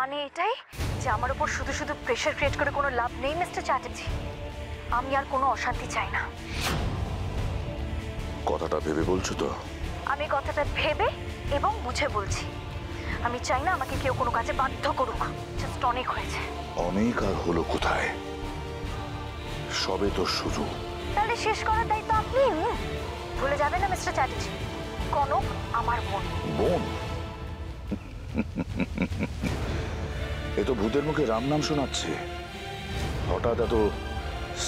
মানে এটাই যে আমার উপর শুধু শুধু প্রেশার ক্রিয়েট করে কোনো লাভ নেই মিস্টার চ্যাটার্জি। আমি আর কোনো অশান্তি চাই না। কথাটা ভেবে বলছো তো? আমি কথাটা ভেবে এবং বুঝে বলছি। আমি চাই না আমাকে কেউ কোনো কাজে বাধ্য করুক। জাস্ট অনেক হয়েছে। অনেক আর হলো কোথায়, সবে তো শুরু। তাহলে শেষ করার দায়িত্ব আপনি নিন। ভুলে যাবেন না মিস্টার চ্যাটার্জি, কনক আমার বোন। বোন? এ তো ভূতের মুখে রাম নাম শোনাচ্ছে। হঠাৎ এত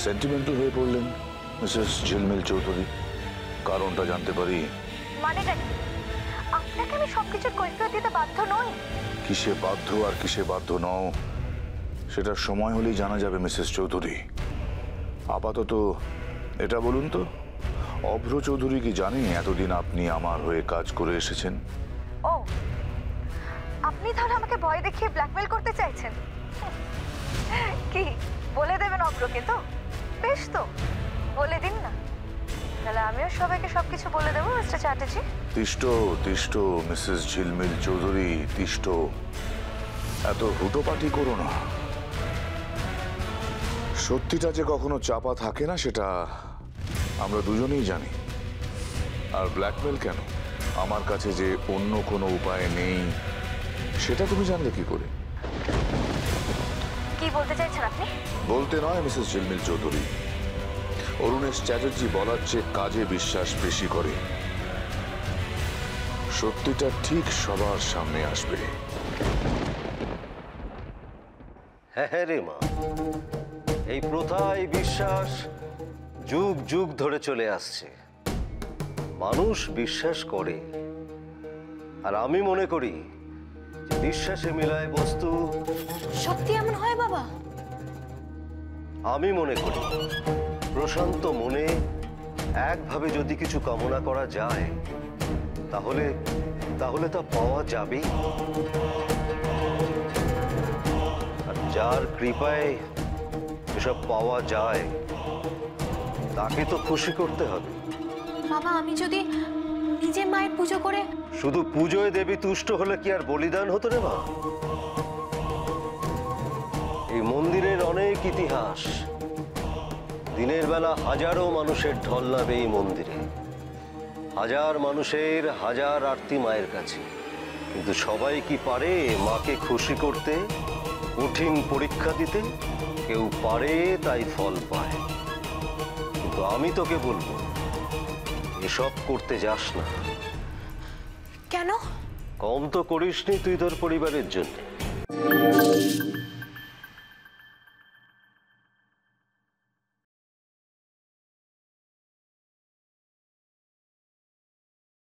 সেন্টিমেন্টাল হয়ে পড়লেন মিসেস ঝিলমিল চৌধুরী, কারণটা জানতে পারি? মানেটা কি? আপনাকে আমি সবকিছুর কৈফিয়ত দিতে বাধ্য নই। কিসে বাধ্য আর কিসে বাধ্য নও সেটা সময় হলেই জানা যাবে মিসেস চৌধুরী। আপাতত এটা বলুন তো, অভ্র চৌধুরী কি জানে এতদিন আপনি আমার হয়ে কাজ করে এসেছেন? ও, আপনি তাহলে আমাকে ভয় দেখিয়ে ব্ল্যাকমেল করতে চাইছেন? কি বলে দেবেন অভ্রকে? তো বেশ, তো বলে দিন না, তাহলে আমিও সবাইকে সবকিছু বলে দেবো মিস্টার চ্যাটার্জি। তিষ্ট তিষ্ট মিসেস ঝিলমিল চৌধুরী, তিষ্ট। এত হুটোপাটি করো না। সত্যিটা যে কখনো চাপা থাকে না সেটা আমরা দুজনেই জানি। আর ব্ল্যাকমেল কেন? আমার কাছে যে অন্য কোনো উপায় নেই সেটা তুমি জানলে কি করে? কি বলতে চাইছেন আপনি? বলতে নয় মিসেস ঝিলমিল চৌধুরী, অরুণেশ চ্যাটার্জি বলার চেয়ে কাজে বিশ্বাস বেশি করে। সত্যিটা ঠিক সবার সামনে আসবে। হ্যাঁ রে মা, এই প্রথা, এই বিশ্বাস যুগ যুগ ধরে চলে আসছে। মানুষ বিশ্বাস করে, আর আমি মনে করি যে বিশ্বাসে মিলায় বস্তু। সত্যি এমন হয় বাবা? আমি মনে করি প্রশান্ত মনে একভাবে যদি কিছু কামনা করা যায় তাহলে তাহলে তা পাওয়া যাবেই। আর যার কৃপায় এসব পাওয়া যায় তাকে তো খুশি করতে হবে। বাবা, আমি যদি নিজে মায়ের পুজো করে... শুধু পুজোয় দেবী তুষ্ট হলে কি আর বলিদান হতো রে মা? এই মন্দিরের অনেক ইতিহাস। দিনের বেলা হাজারো মানুষের ঢল নামে এই মন্দিরে, হাজার মানুষের হাজার আরতি মায়ের কাছে। কিন্তু সবাই কি পারে মাকে খুশি করতে, কঠিন পরীক্ষা দিতে? কেউ পারে, তাই ফল পায়। কিন্তু আমি তোকে বলবো, এসব করতে যাস না। কেন? কম তো করিসনি তুই তোর পরিবারের জন্য।